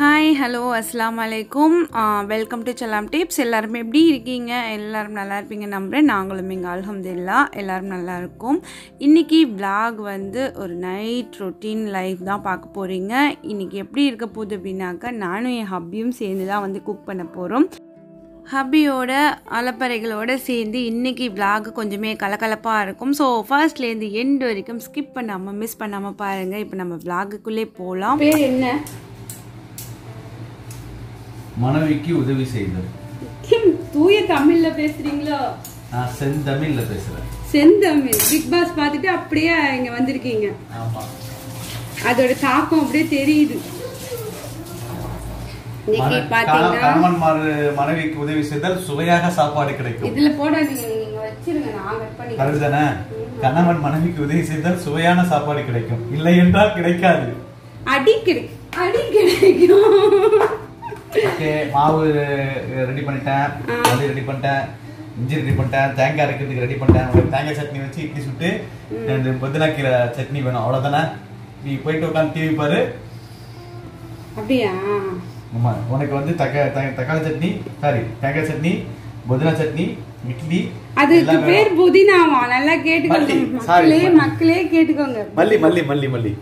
Hi, hello, assalamu alaikum. Welcome to Chalam Tips. எல்லாரும் எப்படி இருக்கீங்க? எல்லாரும் நல்லா இருப்பீங்க நம்புறேன். நாங்களும் இங்க அல்ஹம்துலில்லாஹ் எல்லாரும் நல்லா இருக்கோம். இன்னைக்கு vlog வந்து ஒரு நைட் ரொட்டீன் லைஃப் தான் பார்க்க போறீங்க. இன்னைக்கு எப்படி இருக்க போகுது அப்படினாக்க நானும் என் ஹப்பியும் சேர்ந்து தான் வந்து குக் பண்ண போறோம். ஹப்பியோட அலப்பறைகளோட சேர்ந்து இன்னைக்கு vlog கொஞ்சமே கலகலப்பா இருக்கும். ஸோ ஃபர்ஸ்ட்ல இருந்து எண்ட் வரைக்கும் ஸ்கிப் பண்ணாம மிஸ் பண்ணாம பாருங்க. இப்போ நம்ம vlogக்குள்ளே போலாம். பேர் என்ன? மனைவிக்கு உதவி செய்தல். தூய தமிழ்ல பேசுறீங்களோ? நான் செந்தமிழ்ல பேசுறேன். செந்தமிழ். பிக் பாஸ் பார்த்துட்டு அப்படியே இங்க வந்திருக்கீங்க. ஆமா. அதோட தாக்கம் அப்படியே தெரியுது. இன்னைக்கு பாத்தீங்கன்னா கணவன்மார் மனைவிக்கு உதவி செய்தல் சுவையாக சாப்பாடு கிடைக்கும். இதுல போடாதீங்க, நீங்க வச்சிருங்க, நான் கட் பண்ணி. கரெக்ட்தானே? கணவன் மனைவிக்கு உதவி செய்தல் சுவையான சாப்பாடு கிடைக்கும். இல்லை என்றால் கிடைக்காது. அடி கிடைக்கும். ஓகே, மாவு ரெடி பண்ணிட்டேன், அது ரெடி பண்ணிட்டேன், இஞ்சி ரெடி பண்ணிட்டேன், தேங்காய் அரைக்கிறதுக்கு ரெடி பண்ணிட்டேன். உங்களுக்கு தேங்காய் சட்னி வச்சு இட்லி சுட்டு ரெண்டு புதினா கீரை சட்னி வேணும், அவ்வளவுதானே? நீ போயிட்டு உட்காந்து டிவி பாரு. அப்படியா? ஆமா, உனக்கு வந்து தக்காளி சட்னி, சாரி தேங்காய் சட்னி, புதினா சட்னி, இட்லி. அதுக்கு பேர் புதினாவா? நல்லா கேட்டுக்கோங்க மக்களே, கேட்டுக்கோங்க. மல்லி மல்லி மல்லி மல்லி.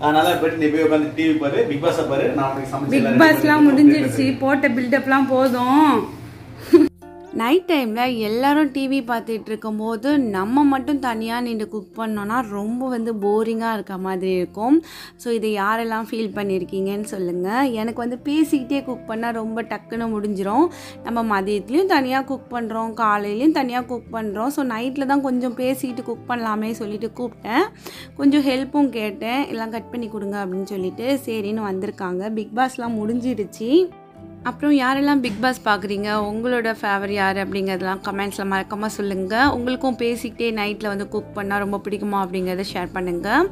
அதனால போயிட்டு நீ போய் உட்காந்து டிவி பாரு, பிக் பாஸ் பாரு. நான் உனக்கு சமைச்சு பிக் பாஸ்லாம் முடிஞ்சிருச்சு, போட்ட பில்டப்லாம் போதும். நைட் டைமில் எல்லாரும் டிவி பார்த்துட்டு இருக்கும்போது நம்ம மட்டும் தனியாக நின்று குக் பண்ணோன்னா ரொம்ப வந்து போரிங்காக இருக்க மாதிரி இருக்கும். ஸோ இதை யாரெல்லாம் ஃபீல் பண்ணியிருக்கீங்கன்னு சொல்லுங்கள். எனக்கு வந்து பேசிக்கிட்டே குக் பண்ணால் ரொம்ப டக்குன்னு முடிஞ்சிடும். நம்ம மதியத்துலேயும் தனியாக குக் பண்ணுறோம், காலையிலையும் தனியாக குக் பண்ணுறோம். ஸோ நைட்டில் தான் கொஞ்சம் பேசிக்கிட்டு குக் பண்ணலாமே சொல்லிட்டு கூப்பிட்டேன். கொஞ்சம் ஹெல்ப்பும் கேட்டேன், எல்லாம் கட் பண்ணி கொடுங்க அப்படின்னு சொல்லிட்டு சரின்னு வந்திருக்காங்க. பிக் பாஸ்லாம் முடிஞ்சிருச்சு. அப்புறம் யாரெல்லாம் பிக் பாஸ் பார்க்குறீங்க, உங்களோட ஃபேவரட் யார் அப்படிங்கிறதெல்லாம் கமெண்ட்ஸில் மறக்காமல் சொல்லுங்கள். உங்களுக்கும் பேசிக்கிட்டே நைட்டில் வந்து குக் பண்ணால் ரொம்ப பிடிக்குமா அப்படிங்கிறத ஷேர் பண்ணுங்கள்.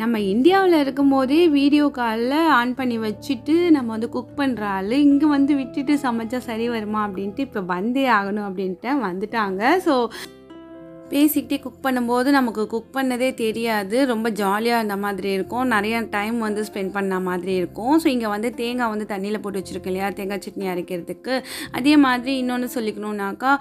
நம்ம இந்தியாவில் இருக்கும்போதே வீடியோ காலில் ஆன் பண்ணி வச்சுட்டு நம்ம வந்து குக் பண்ணுற ஆள் இங்கே வந்து விட்டுட்டு சமைச்சா சரி வருமா அப்படின்ட்டு இப்போ வந்தே ஆகணும் அப்படின்ட்டு வந்துட்டாங்க. ஸோ பேசிக்கிட்டே குக் பண்ணும்போது நமக்கு குக் பண்ணதே தெரியாது, ரொம்ப ஜாலியாக இருந்த மாதிரி இருக்கும், நிறைய டைம் வந்து ஸ்பெண்ட் பண்ண மாதிரி இருக்கும். ஸோ இங்கே வந்து தேங்காய் வந்து தண்ணியில் போட்டு வச்சுருக்கோம் இல்லையா, தேங்காய் சட்னி அரைக்கிறதுக்கு. அதே மாதிரி இன்னொன்று சொல்லிக்கணுன்னாக்கா,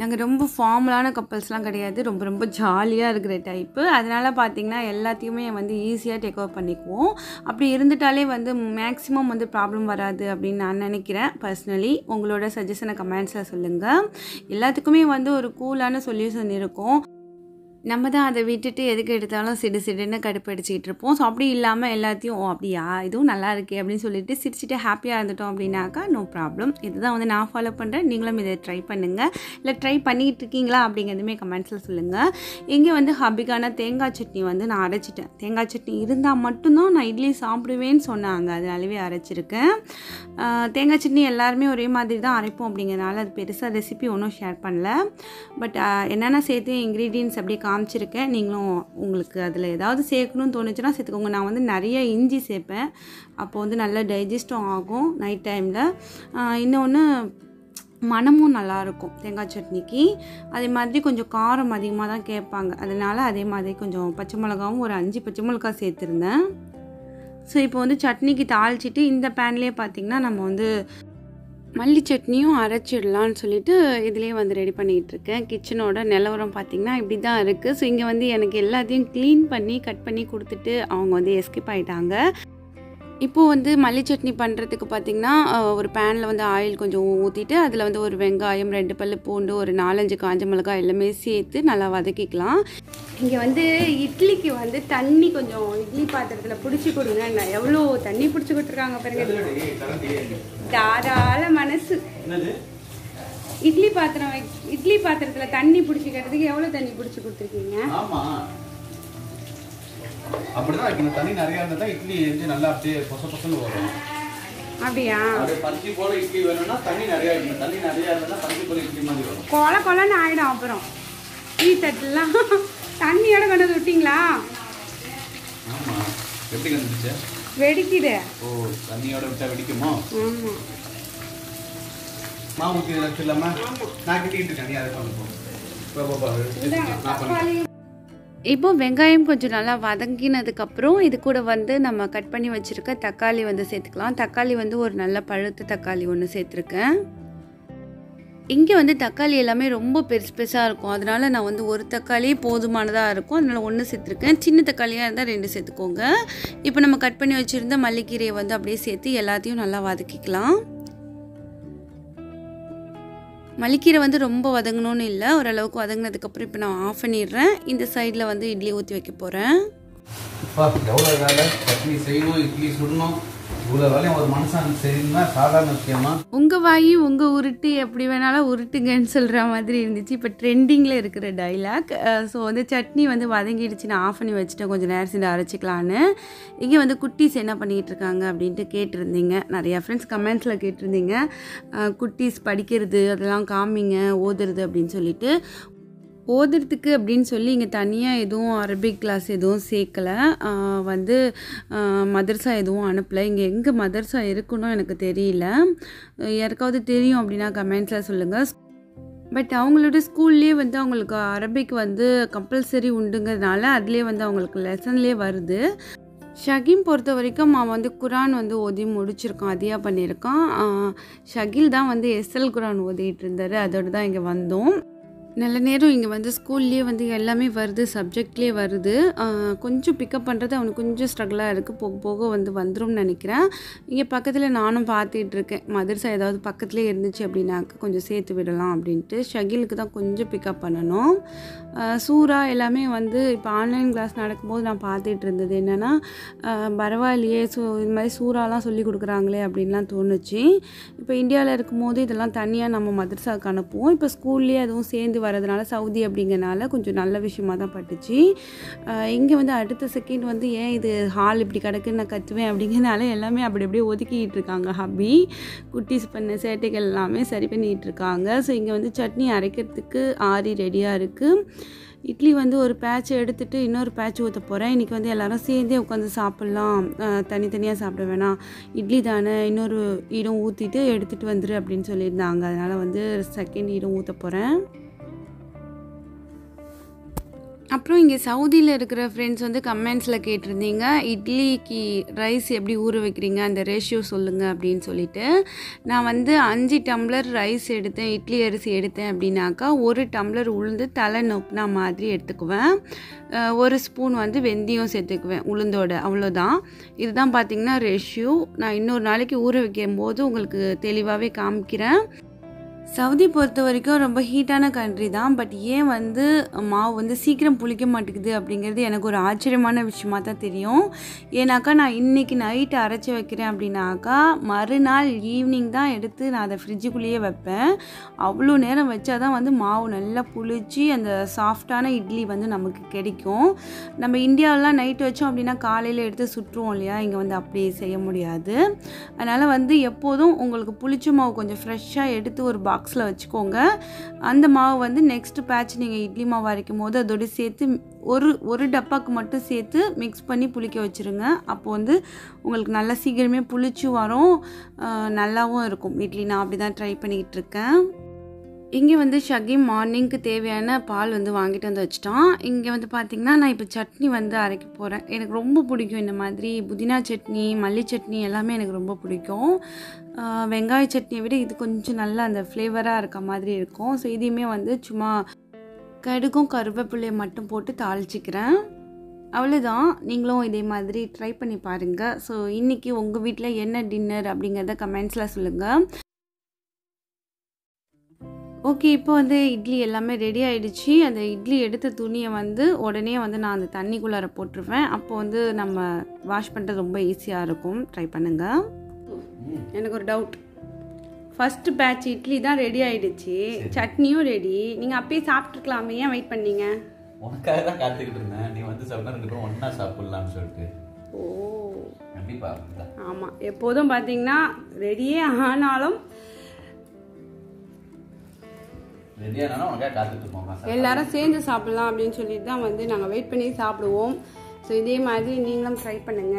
நாங்கள் ரொம்ப ஃபார்மலான கப்பல்ஸ்லாம் கிடையாது, ரொம்ப ரொம்ப ஜாலியாக இருக்கிற டைப்பு. அதனால் பார்த்திங்கன்னா எல்லாத்தையுமே வந்து ஈஸியாக டேக் ஓவர் பண்ணிக்குவோம். அப்படி இருந்துட்டாலே வந்து மேக்ஸிமம் வந்து ப்ராப்ளம் வராது அப்படின்னு நான் நினைக்கிறேன் பர்சனலி. உங்களோட சஜஷனை கமெண்ட்ஸில் சொல்லுங்கள். எல்லாத்துக்குமே வந்து ஒரு கூலான சொல்யூஷன் இருக்கும். நம்ம தான் அதை விட்டுட்டு எதுக்கு எடுத்தாலும் சிடுன்னு கடுப்படிச்சிக்கிட்டு இருப்போம். ஸோ அப்படி இல்லாமல் எல்லாத்தையும் அப்படியா இதுவும் நல்லா இருக்கே அப்படின்னு சொல்லிட்டு சிரிச்சுட்டு ஹாப்பியாக இருந்துட்டோம் அப்படின்னாக்கா நோ ப்ராப்ளம். இதுதான் வந்து நான் ஃபாலோ பண்ணுறேன். நீங்களும் இதை ட்ரை பண்ணுங்கள். இல்லை ட்ரை பண்ணிக்கிட்டு இருக்கீங்களா அப்படிங்கிறதுமே கமெண்ட்ஸில் சொல்லுங்கள். இங்கே வந்து ஹப்பிக்கான தேங்காய் சட்னி வந்து நான் அரைச்சிட்டேன். தேங்காய் சட்னி இருந்தால் மட்டும்தான் நான் இட்லி சாப்பிடுவேன்னு சொன்னாங்க, அதனாலவே அரைச்சிருக்கேன். தேங்காய் சட்னி எல்லாருமே ஒரே மாதிரி தான் அரைப்போம் அப்படிங்கிறனால அது பெருசாக ரெசிபி ஒன்றும் ஷேர் பண்ணல. பட் என்னென்ன சேர்த்து இன்க்ரீடியன்ட்ஸ் அப்படியே காமிச்சிருக்கேன். நீங்களும் உங்களுக்கு அதில் ஏதாவது சேர்க்கணும்னு தோணுச்சுன்னா சேர்த்துக்கோங்க. நான் வந்து நிறைய இஞ்சி சேர்ப்பேன், அப்போ வந்து நல்லா டைஜஸ்டும் ஆகும் நைட் டைமில். இன்னொன்று மணமும் நல்லாயிருக்கும் தேங்காய் சட்னிக்கு. அதே மாதிரி கொஞ்சம் காரம் அதிகமாக தான் கேட்பாங்க, அதனால் அதே மாதிரி கொஞ்சம் பச்சை மிளகாவும் ஒரு 5 பச்சை மிளகா சேர்த்துருந்தேன். ஸோ இப்போ வந்து சட்னிக்கு தாளிச்சிட்டு இந்த பேன்லேயே பார்த்திங்கன்னா நம்ம வந்து மல்லி சட்னியும் அரைச்சிடலான்னு சொல்லிட்டு இதிலே வந்து ரெடி பண்ணிகிட்டு இருக்கேன். கிச்சனோட நிலவரம் பார்த்திங்கன்னா இப்படி தான் இருக்குது. ஸோ இங்கே வந்து எனக்கு எல்லாத்தையும் க்ளீன் பண்ணி கட் பண்ணி கொடுத்துட்டு அவங்க வந்து எஸ்கேப் ஆகிட்டாங்க. இப்போது வந்து மல்லி சட்னி பண்ணுறதுக்கு பார்த்திங்கன்னா ஒரு பேனில் வந்து ஆயில் கொஞ்சம் ஊற்றிட்டு அதில் வந்து ஒரு வெங்காயம், 2 பல்லு பூண்டு, ஒரு 4-5 காஞ்ச மிளகாய் எல்லாமே சேர்த்து நல்லா வதக்கிக்கலாம். இங்கே வந்து இட்லிக்கு வந்து தண்ணி கொஞ்சம் இட்லி பாத்திரத்தில் பிடிச்சி கொடுங்க. நான் எவ்வளோ தண்ணி பிடிச்சி கொடுத்துருக்காங்க பாருங்க, தாராள மனசு. இட்லி பாத்திரத்தில் தண்ணி பிடிச்சிக்கிறதுக்கு எவ்வளோ தண்ணி பிடிச்சி கொடுத்துருக்கீங்க? அப்படிதான் வைக்கணும். தண்ணி நிறைய இருந்தா இட்லி நல்லா அப்படியே பொசன்னு வரும். அப்படியா? பருத்தி போல இட்லி வேணும்னா தண்ணி நிறைய வைக்கணும். தண்ணி நிறைய இருந்தா பருத்தி போல இட்லி மாதிரி வரும். கொலன்னு ஆயிடும். அப்புறம் டீ தட்டுலாம் தண்ணியோட கொண்டு வந்து விட்டீங்களா? ஆமா. எப்படி கண்டுபிடிச்ச? வெடிக்குது. ஓ, தண்ணியோட விட்டா வெடிக்குமோ? ஆமா. மாவு ஊற்றி வச்சிடலாமா? நான் கிட்டிட்டு இருக்கேன், நீ அதை பண்ண போ. இப்போ வெங்காயம் கொஞ்சம் நல்லா வதங்கினதுக்கப்புறம் இது கூட வந்து நம்ம கட் பண்ணி வச்சுருக்க தக்காளி வந்து சேர்த்துக்கலாம். தக்காளி வந்து ஒரு நல்ல பழுத்த தக்காளி ஒன்று சேர்த்துருக்கேன். இங்கே வந்து தக்காளி எல்லாமே ரொம்ப பெருசு பெருசாக இருக்கும், அதனால் நான் வந்து ஒரு தக்காளி போதுமானதாக இருக்கும், அதனால் 1 சேர்த்துருக்கேன். சின்ன தக்காளியாக இருந்தால் 2 சேர்த்துக்கோங்க. இப்போ நம்ம கட் பண்ணி வச்சுருந்த மல்லிக்கீரையை வந்து அப்படியே சேர்த்து எல்லாத்தையும் நல்லா வதக்கிக்கலாம். மல்லிக்கீரை வந்து ரொம்ப வதங்கணும்னு இல்லை, ஓரளவுக்கு வதங்கினதுக்கப்புறம் இப்போ நான் ஆஃப் பண்ணிடுறேன். இந்த சைடில் வந்து இட்லி ஊற்றி வைக்க போகிறேன். எவ்வளோ வேலை, சட்னி செய்யணும், இட்லி சுடணும், இவ்வளோ வேலையும் ஒரு மனுஷன் செய்யணும்னா சாதாரண விஷயமா? உங்கள் வாயி உங்கள் உருட்டு எப்படி வேணாலும் உருட்டுங்கன்னு சொல்கிற மாதிரி இருந்துச்சு. இப்போ ட்ரெண்டிங்கில் இருக்கிற டைலாக். ஸோ வந்து சட்னி வந்து வதங்கிடுச்சு, நான் ஆஃப் பண்ணி வச்சுட்டேன், கொஞ்சம் நேரம் சேர்ந்து அரைச்சிக்கலான்னு. இங்கே வந்து குட்டீஸ் என்ன பண்ணிகிட்டு இருக்காங்க அப்படின்ட்டு கேட்டிருந்தீங்க. நிறையா ஃப்ரெண்ட்ஸ் கமெண்ட்ஸில் கேட்டிருந்தீங்க, குட்டீஸ் படிக்கிறது அதெல்லாம் காமிங்க, ஓதுறது அப்படின்னு சொல்லிட்டு. ஓதுறதுக்கு அப்படின்னு சொல்லி இங்கே தனியாக எதுவும் அரபிக் கிளாஸ் எதுவும் சேர்க்கலை, வந்து மதர்சா எதுவும் அனுப்பலை. இங்கே எங்கே மதர்சா இருக்குன்னு எனக்கு தெரியல, யாருக்காவது தெரியும் அப்படின்னா கமெண்ட்ஸில் சொல்லுங்கள். பட் அவங்களோட ஸ்கூல்லேயே வந்து அவங்களுக்கு அரபிக் வந்து கம்பல்சரி உண்டுங்கிறதுனால அதுலேயே வந்து அவங்களுக்கு லெசன்லேயே வருது. ஷகீம் பொறுத்த வரைக்கும் அவன் வந்து குரான் வந்து ஓதி முடிச்சிருக்கான், அதியாக பண்ணியிருக்கான். ஷகில் தான் வந்து எஸ்எல் குரான் ஓதிட்டு இருந்தார், அதோடு தான் இங்கே வந்தோம். நல்ல நேரம் இங்கே வந்து ஸ்கூல்லேயே வந்து எல்லாமே வருது, சப்ஜெக்ட்லேயே வருது. கொஞ்சம் பிக்கப் பண்ணுறது அவனுக்கு கொஞ்சம் ஸ்ட்ரகிளாக இருக்குது, போக போக வந்து வந்துரும்னு நினைக்கிறேன். இங்கே பக்கத்தில் நானும் பார்த்துட்ருக்கேன், மதர்சா ஏதாவது பக்கத்துலேயே இருந்துச்சு அப்படின்னாக்க கொஞ்சம் சேர்த்து விடலாம் அப்படின்ட்டு. ஷகிலுக்கு தான் கொஞ்சம் பிக்கப் பண்ணணும். சூரா எல்லாமே வந்து இப்போ ஆன்லைன் கிளாஸ் நடக்கும்போது நான் பார்த்துட்டு இருந்தது என்னென்னா, பரவாயில்லையே இது மாதிரி சூறாலாம் சொல்லி கொடுக்குறாங்களே அப்படின்லாம் தோணுச்சு. இப்போ இந்தியாவில் இருக்கும்போது இதெல்லாம் தனியாக நம்ம மதர்சாவுக்கு அனுப்புவோம், இப்போ ஸ்கூல்லேயே அதுவும் சேர்ந்து வரதுனால சவுதி அப்படிங்கிறனால கொஞ்சம் நல்ல விஷயமாக தான் பட்டுச்சு. இங்கே வந்து அடுத்த செகண்ட் வந்து ஏன் இது ஹால் இப்படி கிடக்குன்னு நான் கற்றுவேன் அப்படிங்கிறனால எல்லாமே அப்படி அப்படியே ஒதுக்கிட்டு இருக்காங்க. ஹப்பி குட்டீஸ் பண்ண சேட்டைகள் எல்லாமே சரி பண்ணிகிட்டு இருக்காங்க. ஸோ இங்கே வந்து சட்னி அரைக்கிறதுக்கு ஆறி ரெடியாக இருக்குது. இட்லி வந்து ஒரு பேட்ச் எடுத்துகிட்டு இன்னொரு பேட்ச் ஊற்ற போகிறேன். இன்றைக்கி வந்து எல்லோரும் சேர்ந்தே உட்காந்து சாப்பிட்லாம், தனித்தனியாக சாப்பிட வேணாம், இட்லி தானே இன்னொரு ஈடும் ஊற்றிட்டு எடுத்துகிட்டு வந்துரு அப்படின்னு சொல்லியிருந்தாங்க. அதனால் வந்து செகண்ட் ஈடும் ஊற்ற போகிறேன். அப்புறம் இங்கே சவுதியில் இருக்கிற ஃப்ரெண்ட்ஸ் வந்து கமெண்ட்ஸில் கேட்டிருந்தீங்க, இட்லிக்கு ரைஸ் எப்படி ஊற வைக்கிறீங்க, அந்த ரேஷியோ சொல்லுங்கள் அப்படின்னு சொல்லிட்டு. நான் வந்து 5 டம்ளர் ரைஸ் எடுத்தேன், இட்லி அரிசி எடுத்தேன் அப்படின்னாக்கா 1 டம்ளர் உளுந்து தலை நொப்புனா மாதிரி எடுத்துக்குவேன். 1 ஸ்பூன் வந்து வெந்தயம் சேர்த்துக்குவேன் உளுந்தோட, அவ்வளோதான். இதுதான் பார்த்திங்கன்னா ரேஷியோ. நான் இன்னொரு நாளைக்கு ஊற வைக்கும் போது உங்களுக்கு தெளிவாகவே காமிக்கிறேன். சவுதி பொறுத்த வரைக்கும் ரொம்ப ஹீட்டான கண்ட்ரி தான், பட் ஏன் வந்து மாவு வந்து சீக்கிரம் புளிக்க மாட்டேங்குது அப்படிங்கிறது எனக்கு ஒரு ஆச்சரியமான விஷயமாக தான் தெரியும். ஏன்னாக்கா நான் இன்றைக்கி நைட்டு அரைச்சி வைக்கிறேன் அப்படின்னாக்கா மறுநாள் ஈவினிங் தான் எடுத்து நான் அதை ஃப்ரிட்ஜுக்குள்ளேயே வைப்பேன். அவ்வளோ நேரம் வச்சா தான் வந்து மாவு நல்லா புளிச்சு அந்த சாஃப்டான இட்லி வந்து நமக்கு கிடைக்கும். நம்ம இந்தியாவிலாம் நைட்டு வச்சோம் அப்படின்னா காலையில் எடுத்து சுற்றுவோம் இல்லையா, இங்கே வந்து அப்படி செய்ய முடியாது. அதனால் வந்து எப்போதும் உங்களுக்கு புளிச்ச மாவு கொஞ்சம் ஃப்ரெஷ்ஷாக எடுத்து ஒரு பாக்ஸில் வச்சுக்கோங்க. அந்த மாவு வந்து நெக்ஸ்ட் பேட்ச் நீங்கள் இட்லி மாவு அரைக்கும் போது அதோடு சேர்த்து ஒரு டப்பாக்கு மட்டும் சேர்த்து மிக்ஸ் பண்ணி புளிக்க வச்சுருங்க. அப்போ வந்து உங்களுக்கு நல்லா சீக்கிரமே புளிச்சு வரும், நல்லாவும் இருக்கும் இட்லி. நான் அப்படி தான் ட்ரை பண்ணிக்கிட்டு இருக்கேன். இங்கே வந்து ஷகீம் மார்னிங்க்கு தேவையான பால் வந்து வாங்கிட்டு வந்து வச்சிட்டான். இங்கே வந்து பார்த்திங்கன்னா நான் இப்போ சட்னி வந்து அரைக்க போகிறேன். எனக்கு ரொம்ப பிடிக்கும் இந்த மாதிரி புதினா சட்னி, மல்லி சட்னி எல்லாமே எனக்கு ரொம்ப பிடிக்கும். வெங்காய சட்னியை விட இது கொஞ்சம் நல்லா அந்த ஃப்ளேவராக இருக்க மாதிரி இருக்கும். ஸோ இதையுமே வந்து சும்மா கடுகும் கருவேப்பிலையை மட்டும் போட்டு தாளிச்சிக்கிறேன். அவ்வளோதான். நீங்களும் இதே மாதிரி ட்ரை பண்ணி பாருங்கள். ஸோ இன்றைக்கி உங்கள் வீட்டில் என்ன டின்னர் அப்படிங்கிறத கமெண்ட்ஸில் சொல்லுங்கள். ஓகே, இப்போ வந்து இட்லி எல்லாமே ரெடி ஆகிடுச்சு. அந்த இட்லி எடுத்த துணியை வந்து உடனே வந்து நான் அந்த தண்ணிக்குள்ளார போட்டுருவேன். அப்போ வந்து நம்ம வாஷ் பண்ணுறது ரொம்ப ஈஸியாக இருக்கும். ட்ரை பண்ணுங்கள். எனக்கு ஒரு டவுட், ஃபஸ்ட்டு பேட்ச் இட்லி தான் ரெடி ஆகிடுச்சு, சட்னியும் ரெடி, நீங்கள் அப்பயே சாப்பிட்ருக்கலாமே, ஏன் வெயிட் பண்ணீங்க? உனக்காக தான் காத்துக்கிட்டு இருந்தேன், நீ வந்து சாப்பிட்டா 2 பேரும் ஒன்றா சாப்பிட்லான்னு சொல்லிட்டு. ஓ கண்டிப்பாக. ஆமாம், எப்போதும் பார்த்தீங்கன்னா ரெடியே ஆனாலும் எல்லாரும் சேர்ந்து சாப்பிடலாம் அப்படின்னு சொல்லிட்டு தான் வந்து நாங்கள் வெயிட் பண்ணி சாப்பிடுவோம். ஸோ இதே மாதிரி நீங்களும் ட்ரை பண்ணுங்க.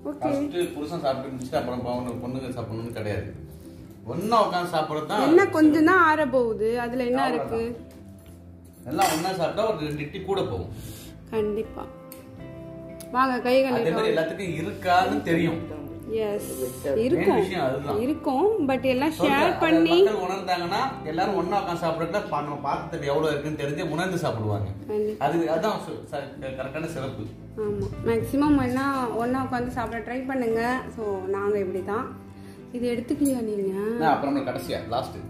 ஓகே, புருஷன் சாப்பிட்டு முடிச்சுட்டு அப்புறம் பொண்ணுங்க சாப்பிடணும்னு கிடையாது, ஒன்றா உட்காந்து சாப்பிட்றது தான். என்ன கொஞ்சம் தான் ஆற போகுது, அதில் என்ன இருக்கு? எல்லாம் ஒண்ணா சாப்பிட்டா ஒரு 2 இட்லி கூட போகும். கண்டிப்பா வாங்க கை அதே மாதிரி எல்லாத்துக்கும் இருக்கான்னு தெரியும். எஸ் இருக்கும் பட் எல்லாம் ஷேர் பண்ணி உணர்ந்தாங்கன்னா எல்லாரும் ஒண்ணா உட்காந்து சாப்பிடுறதுல நம்ம பாத்திரத்துல எவ்வளவு இருக்குன்னு தெரிஞ்சு உணர்ந்து சாப்பிடுவாங்க. அதான் கரெக்டான சிறப்பு. ஆமா மேக்ஸிமம் ஒண்ணா உட்காந்து சாப்பிட ட்ரை பண்ணுங்க. ஸோ நாங்க இப்படிதான். இது எடுத்துக்கலையா நீங்க? அப்புறம் கடைசியா லாஸ்ட்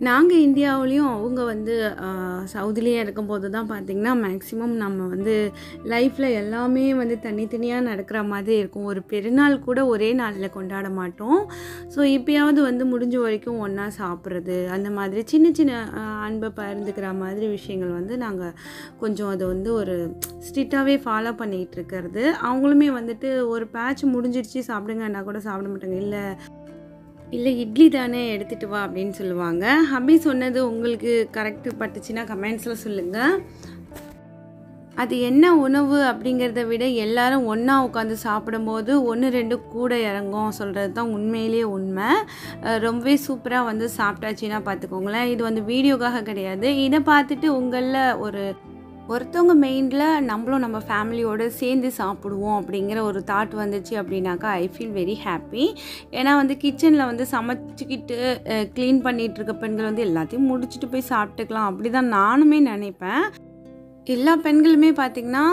நாங்கள் இந்தியாவிலையும் அவங்க வந்து சவுதிலேயே இருக்கும்போது தான் பார்த்திங்கன்னா மேக்ஸிமம் நம்ம வந்து லைஃப்பில் எல்லாமே வந்து தனித்தனியாக நடக்கிற மாதிரி இருக்கும். ஒரு பெருநாள் கூட ஒரே நாளில் கொண்டாட மாட்டோம். ஸோ இப்போயாவது வந்து முடிஞ்ச வரைக்கும் ஒன்றா சாப்பிட்றது, அந்த மாதிரி சின்ன சின்ன அன்பை பகிர்ந்துக்கிற மாதிரி விஷயங்கள் வந்து நாங்கள் கொஞ்சம் அதை வந்து ஒரு ஸ்ட்ரிக்டாகவே ஃபாலோ பண்ணிகிட்டு இருக்கிறது. அவங்களுமே வந்துட்டு ஒரு பேட்ச் முடிஞ்சிடுச்சு சாப்பிடுங்கன்னா கூட சாப்பிட மாட்டாங்க. இல்லை இட்லி தானே எடுத்துகிட்டு வா அப்படின்னு சொல்லுவாங்க. ஹபி சொன்னது உங்களுக்கு கரெக்டு பட்டுச்சுன்னா கமெண்ட்ஸில் சொல்லுங்கள். அது என்ன உணவு அப்படிங்கிறத விட எல்லாரும் ஒன்றா உட்காந்து சாப்பிடும்போது 1-2 கூட இறங்கும் சொல்கிறது தான் உண்மையிலேயே உண்மை. ரொம்பவே சூப்பராக வந்து சாப்பிட்டாச்சுன்னா பார்த்துக்கோங்களேன். இது வந்து வீடியோக்காக கிடையாது. இதை பார்த்துட்டு உங்களில் ஒருத்தவங்க மெயினில் நம்மளும் நம்ம ஃபேமிலியோடு சேர்ந்து சாப்பிடுவோம் அப்படிங்கிற ஒரு தாட் வந்துச்சு அப்படின்னாக்கா ஐ ஃபீல் வெரி ஹாப்பி. ஏன்னா வந்து கிச்சனில் வந்து சமைச்சிக்கிட்டு க்ளீன் பண்ணிகிட்ருக்க பெண்கள் வந்து எல்லாத்தையும் முடிச்சுட்டு போய் சாப்பிட்டுக்கலாம் அப்படி தான் நானுமே நினைப்பேன். எல்லா பெண்களுமே பார்த்திங்கன்னா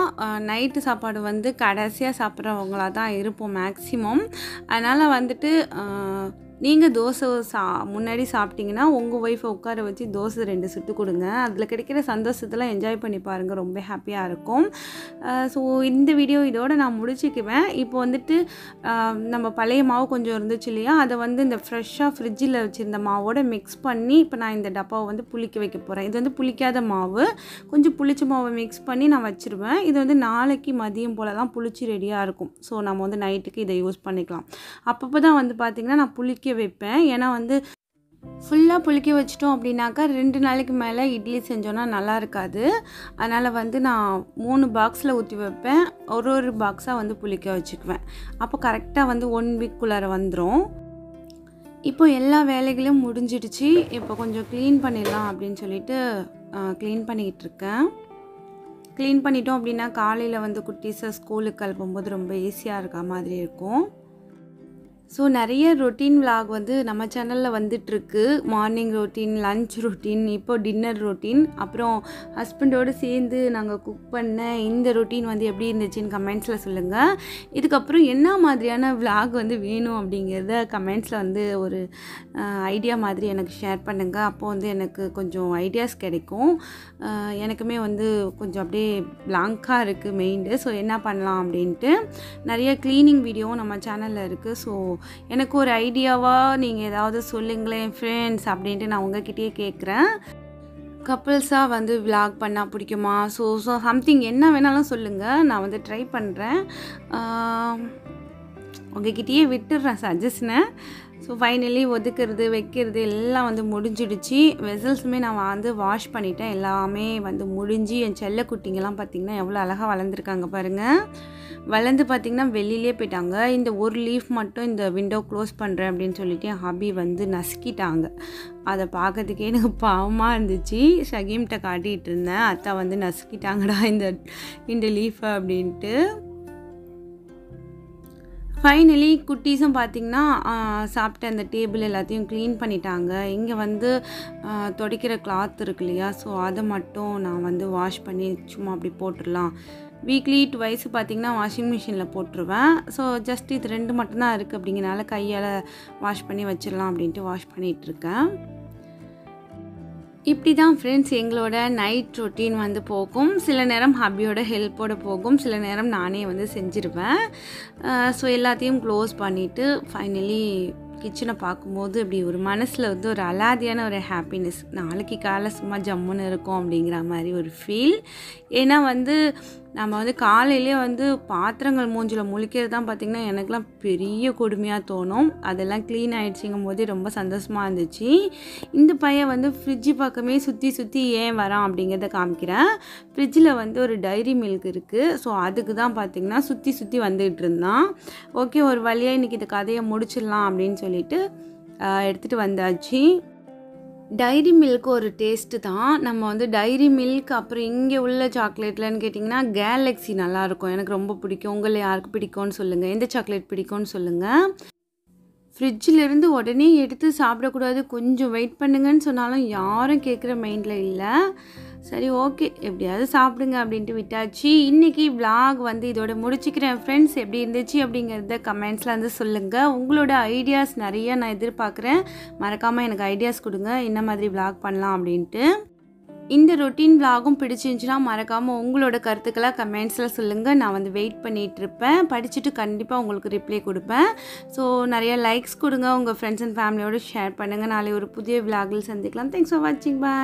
நைட்டு சாப்பாடு வந்து கடைசியாக சாப்பிட்றவங்களாக தான் இருப்போம் மேக்ஸிமம். அதனால் வந்துட்டு நீங்கள் தோசை முன்னாடி சாப்பிட்டிங்கன்னா உங்கள் ஒய்ஃபை உட்கார வச்சு தோசை 2 சுட்டு கொடுங்க. அதில் கிடைக்கிற சந்தோஷத்தெல்லாம் என்ஜாய் பண்ணி பாருங்கள், ரொம்ப ஹாப்பியாக இருக்கும். ஸோ இந்த வீடியோ இதோடு நான் முடிச்சுக்குவேன். இப்போ வந்துட்டு நம்ம பழைய மாவு கொஞ்சம் இருந்துச்சு இல்லையா, அதை வந்து இந்த ஃப்ரெஷ்ஷாக ஃப்ரிட்ஜில் வச்சுருந்த மாவோடு மிக்ஸ் பண்ணி இப்போ நான் இந்த டப்பாவை வந்து புளிக்க வைக்க போகிறேன். இது வந்து புளிக்காத மாவு, கொஞ்சம் புளிச்ச மாவை மிக்ஸ் பண்ணி நான் வச்சுருவேன். இது வந்து நாளைக்கு மதியம் போலலாம் புளிச்சு ரெடியாக இருக்கும். ஸோ நம்ம வந்து நைட்டுக்கு இதை யூஸ் பண்ணிக்கலாம். அப்பப்போ தான் வந்து பார்த்திங்கன்னா நான் புளிக்க வைப்பேன். ஏன்னா வந்து ஃபுல்லாக புளிக்க வச்சிட்டோம் அப்படின்னாக்கா 2 நாளைக்கு மேலே இட்லி செஞ்சோன்னா நல்லா இருக்காது. அதனால் வந்து நான் 3 பாக்ஸில் ஊற்றி வைப்பேன். ஒரு பாக்ஸாக வந்து புளிக்க வச்சுக்குவேன். அப்போ கரெக்டாக வந்து 1 வீக்குள்ளார வந்துடும். இப்போ எல்லா வேலைகளும் முடிஞ்சிடுச்சு. இப்போ கொஞ்சம் க்ளீன் பண்ணிடலாம் அப்படின்னு சொல்லிட்டு க்ளீன் பண்ணிக்கிட்டு இருக்கேன். க்ளீன் பண்ணிட்டோம் அப்படின்னா காலையில் வந்து குட்டீஸை ஸ்கூலுக்கு கிளப்பும்போது ரொம்ப ஈஸியாக இருக்க மாதிரி இருக்கும். ஸோ நிறைய ரொட்டீன் விலாக் வந்து நம்ம சேனலில் வந்துட்டுருக்கு. மார்னிங் ரொட்டீன், லன்ச் ரொட்டீன், இப்போ டின்னர் ரொட்டீன், அப்புறம் ஹஸ்பண்டோடு சேர்ந்து நாங்கள் குக் பண்ண இந்த ரொட்டீன் வந்து எப்படி இருந்துச்சுன்னு கமெண்ட்ஸில் சொல்லுங்கள். இதுக்கப்புறம் என்ன மாதிரியான விலாக் வந்து வேணும் அப்படிங்கிறத கமெண்ட்ஸில் வந்து ஒரு ஐடியா மாதிரி எனக்கு ஷேர் பண்ணுங்கள். அப்போது வந்து எனக்கு கொஞ்சம் ஐடியாஸ் கிடைக்கும். எனக்குமே வந்து கொஞ்சம் அப்படியே பிளாங்காக இருக்குது மெயின்டு. ஸோ என்ன பண்ணலாம் அப்படின்ட்டு நிறைய க்ளீனிங் வீடியோவும் நம்ம சேனலில் இருக்குது. ஸோ எனக்கு ஒரு ஐடியாவாக நீங்கள் ஏதாவது சொல்லுங்களேன் ஃப்ரெண்ட்ஸ் அப்படின்ட்டு நான் உங்ககிட்டயே கேட்குறேன். கப்புள்ஸாக வந்து விலாக் பண்ணால் பிடிக்குமா? ஸோ சம்திங் என்ன வேணாலும் சொல்லுங்கள், நான் வந்து ட்ரை பண்ணுறேன். உங்ககிட்டயே விட்டுடுறேன் சஜஷனை. ஸோ ஃபைனலி ஒதுக்கிறது வைக்கிறது எல்லாம் வந்து முடிஞ்சிடுச்சு. வெசல்ஸுமே நான் வந்து வாஷ் பண்ணிட்டேன். எல்லாமே வந்து முடிஞ்சு என் செல்ல குட்டிங்கெல்லாம் பார்த்திங்கன்னா எவ்வளோ அழகாக வளர்ந்துருக்காங்க பாருங்கள். வளர்ந்து பார்த்திங்கன்னா வெளியிலே போயிட்டாங்க. இந்த ஒரு லீஃப் மட்டும் இந்த விண்டோ க்ளோஸ் பண்ணுறேன் அப்படின்னு சொல்லிட்டு என் ஹபி வந்து நசுக்கிட்டாங்க. அதை பார்க்கறதுக்கே எனக்கு பாவமாக இருந்துச்சு. ஷகீம்கிட்ட காட்டிகிட்டு இருந்தேன், அத்தா வந்து நசுக்கிட்டாங்கடா இந்த லீஃபை அப்படின்ட்டு. ஃபைனலி குட்டீஸும் பார்த்திங்கன்னா சாப்பிட்டு அந்த டேபிள் எல்லாத்தையும் க்ளீன் பண்ணிட்டாங்க. இங்கே வந்து துடைக்கிற கிளாத் இருக்கு இல்லையா, ஸோ அதை மட்டும் நான் வந்து வாஷ் பண்ணி சும்மா அப்படி போட்டுடலாம். வீக்லி 2 பார்த்திங்கன்னா வாஷிங் மிஷினில் போட்டுருவேன். ஸோ ஜஸ்ட் இது 2 மட்டும்தான் இருக்குது அப்படிங்கிறனால கையால் வாஷ் பண்ணி வச்சிடலாம் அப்படின்ட்டு வாஷ் பண்ணிகிட்ருக்கேன். இப்படி தான் ஃப்ரெண்ட்ஸ் எங்களோட நைட் ரொட்டீன் வந்து போகும். சில நேரம் ஹபியோட ஹெல்ப்போடு போகும், சில நேரம் நானே வந்து செஞ்சுருவேன். ஸோ எல்லாத்தையும் க்ளோஸ் பண்ணிவிட்டு ஃபைனலி கிச்சனை பார்க்கும்போது இப்படி ஒரு மனசில் வந்து ஒரு அலாதியான ஒரு ஹாப்பினஸ். நாளைக்கு காலை சும்மா ஜம்முன்னு இருக்கும் அப்படிங்கிற மாதிரி ஒரு ஃபீல். ஏன்னா வந்து நம்ம வந்து காலையிலே வந்து பாத்திரங்கள் மூஞ்சில் முழிக்கிறது தான் பார்த்திங்கன்னா எனக்குலாம் பெரிய கொடுமையாக தோணும். அதெல்லாம் க்ளீன் ஆகிடுச்சிங்கும் போதே ரொம்ப சந்தோஷமாக இருந்துச்சு. இந்த பையன் வந்து ஃப்ரிட்ஜு பக்கமே சுற்றி ஏன் வரான் அப்படிங்கிறத காமிக்கிறேன். ஃப்ரிட்ஜில் வந்து ஒரு டைரி மில்க் இருக்குது. ஸோ அதுக்கு தான் பார்த்திங்கன்னா சுற்றி வந்துகிட்டு இருந்தான். ஓகே, ஒரு வழியாக இன்றைக்கி இந்த கதையை முடிச்சிடலாம் அப்படின்னு சொல்லிட்டு எடுத்துகிட்டு வந்தாச்சு. டைரி மில்க் ஒரு டேஸ்ட்டு தான். நம்ம வந்து டைரி மில்க் அப்புறம் இங்கே உள்ள சாக்லேட்லன்னு கேட்டிங்கன்னா கேலக்ஸி நல்லாயிருக்கும். எனக்கு ரொம்ப பிடிக்கும். உங்களை யாருக்கு பிடிக்கும்னு சொல்லுங்கள். எந்த சாக்லேட் பிடிக்கும்னு சொல்லுங்கள். ஃப்ரிட்ஜிலேருந்து உடனே எடுத்து சாப்பிடக்கூடாது, கொஞ்சம் வெயிட் பண்ணுங்கன்னு சொன்னாலும் யாரும் கேட்குற மைண்டில் இல்லை. சரி ஓகே, எப்படியாவது சாப்பிடுங்க அப்படின்ட்டு விட்டாச்சு. இன்றைக்கி விலாக் வந்து இதோட முடிச்சுக்கிறேன் ஃப்ரெண்ட்ஸ். எப்படி இருந்துச்சு அப்படிங்கிறத கமெண்ட்ஸில் வந்து சொல்லுங்கள். உங்களோட ஐடியாஸ் நிறைய நான் எதிர்பார்க்குறேன். மறக்காமல் எனக்கு ஐடியாஸ் கொடுங்க, என்ன மாதிரி விலாக் பண்ணலாம் அப்படின்ட்டு. இந்த ரொட்டீன் விலாகும் பிடிச்சிருந்துச்சுன்னா மறக்காமல் உங்களோட கருத்துக்களை கமெண்ட்ஸில் சொல்லுங்கள். நான் வந்து வெயிட் பண்ணிகிட்ருப்பேன். படிச்சுட்டு கண்டிப்பாக உங்களுக்கு ரிப்ளை கொடுப்பேன். ஸோ நிறைய லைக்ஸ் கொடுங்க, உங்கள் ஃப்ரெண்ட்ஸ் அண்ட் ஃபேமிலியோடு ஷேர் பண்ணுங்கள். நாளை ஒரு புதிய விலாகில் சந்திக்கலாம். தேங்க்ஸ் ஃபார் வாட்சிங். பாய்.